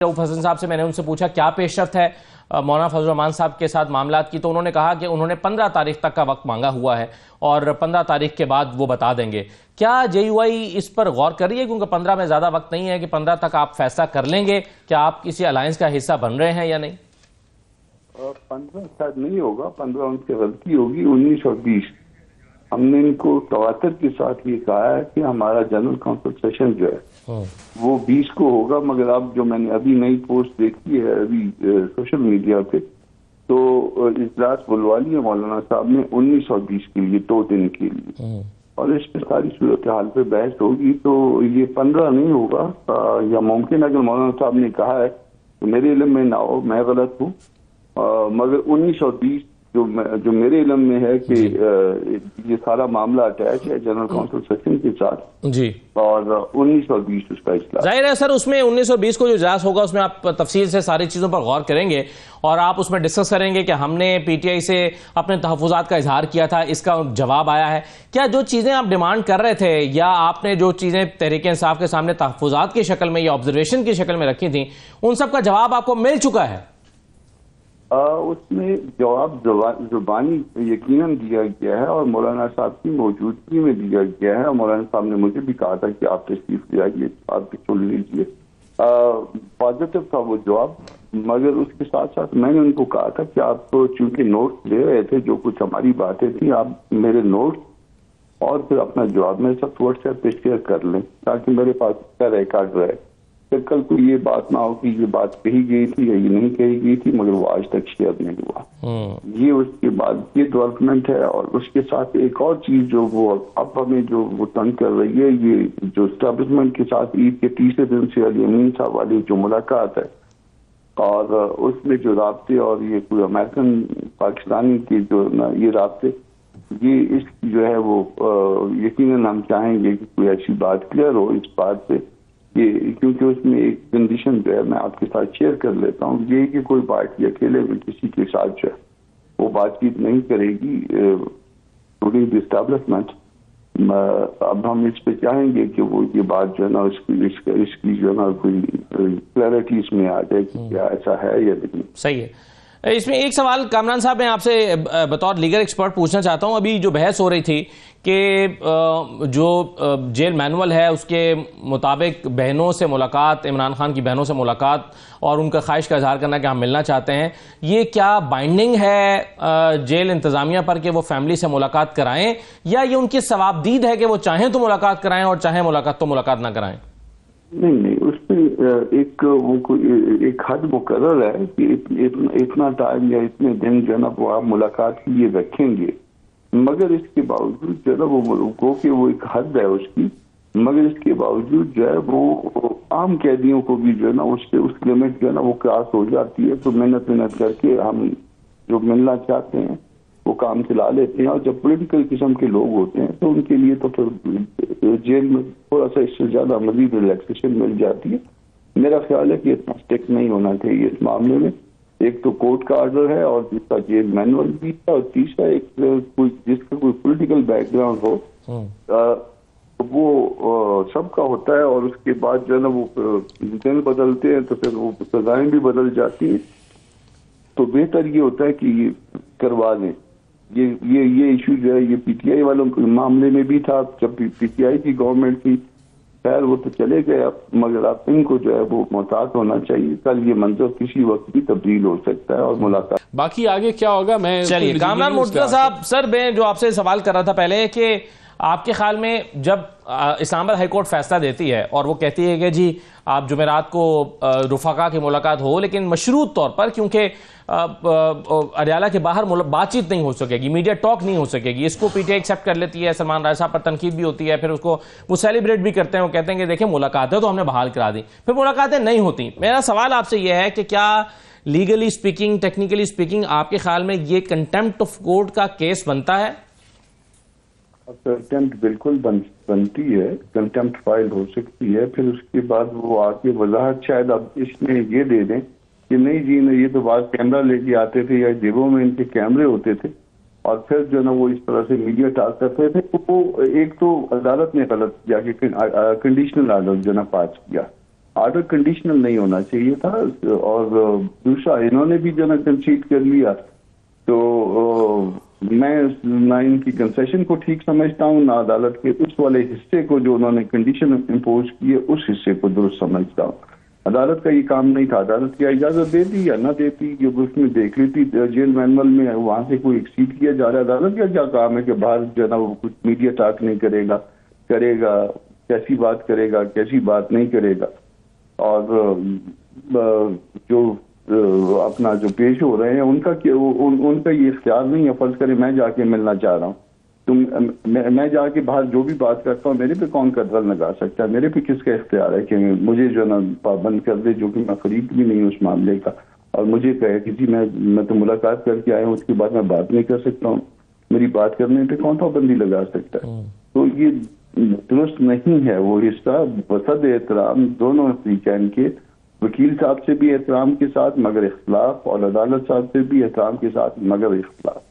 رؤف حسن صاحب سے میں نے ان سے پوچھا کیا پیش رفت ہے مولانا فضل الرحمان صاحب کے ساتھ معاملات کی، تو انہوں نے کہا کہ انہوں نے 15 تاریخ تک کا وقت مانگا ہوا ہے اور 15 تاریخ کے بعد وہ بتا دیں گے۔ کیا جے یو آئی اس پر غور کر رہی ہے، کیونکہ 15 میں زیادہ وقت نہیں ہے کہ 15 تک آپ فیصلہ کر لیں گے کیا آپ کسی الائنس کا حصہ بن رہے ہیں یا نہیں؟ 15 شاید نہیں ہوگا، 15 ان کی غلطی ہوگی۔ 19 اور 20 ہم نے ان کو تواتر کے ساتھ یہ کہا ہے کہ ہمارا جنرل کونسل سیشن جو ہے وہ 20 کو ہوگا، مگر اب جو میں نے ابھی نئی پوسٹ دیکھی ہے ابھی سوشل میڈیا پہ، تو اجلاس بلوا لیا مولانا صاحب نے 19 اور 20 کے لیے 2 دن کے لیے، اور اس پہ ساری صورتحال پہ بحث ہوگی۔ تو یہ 15 نہیں ہوگا، یا ممکن اگر مولانا صاحب نے کہا ہے تو میرے علم میں نہ ہو، میں غلط ہوں، مگر 19 اور 20 جو میرے علم میں ہے کہ یہ سارا معاملہ اٹیچ ہے جنرل کونسل سیشن کے ساتھ جی، اور 19 اور 20 اس کا اجلاس ظاہر ہے سر۔ اس میں 19 اور 20 کو جو اجلاس ہوگا اس میں آپ تفصیل سے ساری چیزوں پر غور کریں گے اور آپ اس میں ڈسکس کریں گے کہ ہم نے پی ٹی آئی سے اپنے تحفظات کا اظہار کیا تھا، اس کا جواب آیا ہے کیا؟ جو چیزیں آپ ڈیمانڈ کر رہے تھے یا آپ نے جو چیزیں تحریک انصاف کے سامنے تحفظات کی شکل میں یا آبزرویشن کی شکل میں رکھی تھیں، ان سب کا جواب آپ کو مل چکا ہے؟ اس میں جواب زبانی یقیناً دیا گیا ہے اور مولانا صاحب کی موجودگی میں دیا گیا ہے، اور مولانا صاحب نے مجھے بھی کہا تھا کہ آپ تشریف لے آئیے، آپ سن لیجیے۔ پازیٹو تھا وہ جواب، مگر اس کے ساتھ ساتھ میں نے ان کو کہا تھا کہ آپ تو چونکہ نوٹ لے رہے تھے، جو کچھ ہماری باتیں تھیں، آپ میرے نوٹ اور پھر اپنا جواب میرے ساتھ واٹس ایپ پہ شیئر کر لیں تاکہ میرے پاس اس کا ریکارڈ رہے، پھر کل کو یہ بات نہ ہو کہ یہ بات کہی گئی تھی یا یہ نہیں کہی گئی تھی مگر وہ آج تک شیئر نہیں ہوا۔ یہ اس کے بعد یہ ڈیولپمنٹ ہے، اور اس کے ساتھ ایک اور چیز جو وہ اب ہمیں جو وہ تنگ کر رہی ہے، یہ جو اسٹیبلشمنٹ کے ساتھ عید کے تیسرے دن سے علی امین صاحب والی جو ملاقات ہے، اور اس میں جو رابطے اور یہ کوئی امریکن پاکستانی کے جو یہ رابطے، یہ اس جو ہے وہ یقیناً ہم چاہیں گے کہ کوئی ایسی بات کلیئر ہو اس بات سے، کیونکہ اس میں ایک کنڈیشن جو ہے میں آپ کے ساتھ شیئر کر لیتا ہوں، یہ کہ کوئی پارٹی اکیلے میں کسی کے ساتھ جو ہے وہ بات چیت نہیں کرے گی ڈیورنگ دی اسٹیبلشمنٹ۔ اب ہم اس پہ چاہیں گے کہ وہ یہ بات جو ہے نا اس کی جو ہے نا کوئی کلیئرٹی اس میں آ جائے کہ کیا ایسا ہے یا نہیں۔ صحیح ہے۔ اس میں ایک سوال کامران صاحب میں آپ سے بطور لیگل ایکسپرٹ پوچھنا چاہتا ہوں، ابھی جو بحث ہو رہی تھی کہ جو جیل مینول ہے اس کے مطابق بہنوں سے ملاقات، عمران خان کی بہنوں سے ملاقات اور ان کا خواہش کا اظہار کرنا کہ ہم ملنا چاہتے ہیں، یہ کیا بائنڈنگ ہے جیل انتظامیہ پر کہ وہ فیملی سے ملاقات کرائیں، یا یہ ان کی ثوابدید ہے کہ وہ چاہیں تو ملاقات کرائیں اور چاہیں ملاقات نہ کرائیں؟ نہیں، اس میں ایک حد مقرر ہے کہ اتنا ٹائم یا اتنے دن جو ہے نا وہ آپ ملاقات کے لیے رکھیں گے، مگر اس کے باوجود جو ہے نا وہ ایک حد ہے اس کی، مگر اس کے باوجود جو ہے وہ عام قیدیوں کو بھی جو ہے نا اس لمٹ جو ہے نا وہ کراس ہو جاتی ہے، تو محنت کر کے ہم جو ملنا چاہتے ہیں وہ کام چلا لیتے ہیں، اور جب پولیٹیکل قسم کے لوگ ہوتے ہیں تو ان کے لیے تو پھر جیل میں تھوڑا سا اس سے زیادہ مزید ریلیکسیشن مل جاتی ہے۔ میرا خیال ہے کہ اتنا اسٹیک نہیں ہونا چاہیے اس معاملے میں، ایک تو کورٹ کا آرڈر ہے اور دوسرا جیل مینول بھی ہے، اور تیسرا ایک جس کا کوئی پولیٹیکل بیک گراؤنڈ ہو وہ سب کا ہوتا ہے، اور اس کے بعد جو ہے نا وہ دن بدلتے ہیں تو پھر وہ سزائیں بھی بدل جاتی ہیں، تو بہتر یہ ہوتا ہے کہ یہ کروا دیں۔ یہ ایشو جو ہے یہ پی ٹی آئی والوں کے معاملے میں بھی تھا، جب پی ٹی آئی کی گورنمنٹ تھی، خیر وہ تو چلے گئے اب، مگر اب ان کو جو ہے وہ محتاط ہونا چاہیے، کل یہ منظر کسی وقت بھی تبدیل ہو سکتا ہے اور ملاقات باقی آگے کیا ہوگا۔ میں چلیے کامران مرتضیٰ صاحب، سر میں جو آپ سے سوال کر رہا تھا پہلے کہ آپ کے خیال میں جب اسلام آباد ہائی کورٹ فیصلہ دیتی ہے اور وہ کہتی ہے کہ جی آپ جمعرات کو رفقا کی ملاقات ہو لیکن مشروط طور پر، کیونکہ اڈیالہ کے باہر بات چیت نہیں ہو سکے گی، میڈیا ٹاک نہیں ہو سکے گی، اس کو پی ٹی آئی ایکسیپٹ کر لیتی ہے، سلمان راجہ صاحب پر تنقید بھی ہوتی ہے، پھر اس کو وہ سیلیبریٹ بھی کرتے ہیں، وہ کہتے ہیں کہ دیکھیں ملاقاتیں تو ہم نے بحال کرا دی، پھر ملاقاتیں نہیں ہوتی۔ میرا سوال آپ سے یہ ہے کہ کیا لیگلی اسپیکنگ، ٹیکنیکلی اسپیکنگ آپ کے خیال میں یہ کنٹیمپٹ آف کورٹ کا کیس بنتا ہے؟ کنٹیمپٹ بالکل بنتی ہے، کنٹیمپٹ فائل ہو سکتی ہے، پھر اس کے بعد وہ آگے وضاحت شاید اب اس میں یہ دے دیں کہ نہیں جی یہ تو بعض کیمرہ لے کے آتے تھے یا جیبوں میں ان کے کیمرے ہوتے تھے، اور پھر جو نا وہ اس طرح سے میڈیا ٹاک کرتے تھے، تو وہ ایک تو عدالت نے غلط کیا کہ کنڈیشنل آرڈر جو نا پاس کیا، آرڈر کنڈیشنل نہیں ہونا چاہیے تھا. اور دوسرا انہوں نے بھی جو نا کنسیڈ کر لیا, تو میں نہ ان کی کنسیشن کو ٹھیک سمجھتا ہوں, نہ عدالت کے اس والے حصے کو جو انہوں نے کنڈیشن امپوز کی ہے اس حصے کو درست سمجھتا ہوں. عدالت کا یہ کام نہیں تھا. عدالت کی اجازت دیتی یا نہ دیتی کہ اس میں دیکھ لیتی جیل مینول میں وہاں سے کوئی ایکسیڈ کیا جا رہا ہے. عدالت کا کیا کام ہے کہ باہر جو ہے نا وہ کچھ میڈیا ٹاک نہیں کرے گا کیسی بات کرے گا کیسی بات نہیں کرے گا. اور جو اپنا جو پیش ہو رہے ہیں ان کا یہ اختیار نہیں ہے. فرض کریں میں جا کے ملنا چاہ رہا ہوں, میں جا کے باہر جو بھی بات کرتا ہوں میرے پہ کون قدغن لگا سکتا ہے؟ میرے پہ کس کا اختیار ہے کہ مجھے جو ہے نا پابند کر دے, جو کہ میں فریق بھی نہیں ہوں اس معاملے کا, اور مجھے کہے کہ جی میں تو ملاقات کر کے آیا ہوں, اس کے بعد میں بات نہیں کر سکتا ہوں. میری بات کرنے پہ کون پابندی لگا سکتا ہے؟ تو یہ درست نہیں ہے. وہ حصہ بصد احترام دونوں فریقین کے, وکیل صاحب سے بھی احترام کے ساتھ مگر اختلاف, اور عدالت صاحب سے بھی احترام کے ساتھ مگر اختلاف.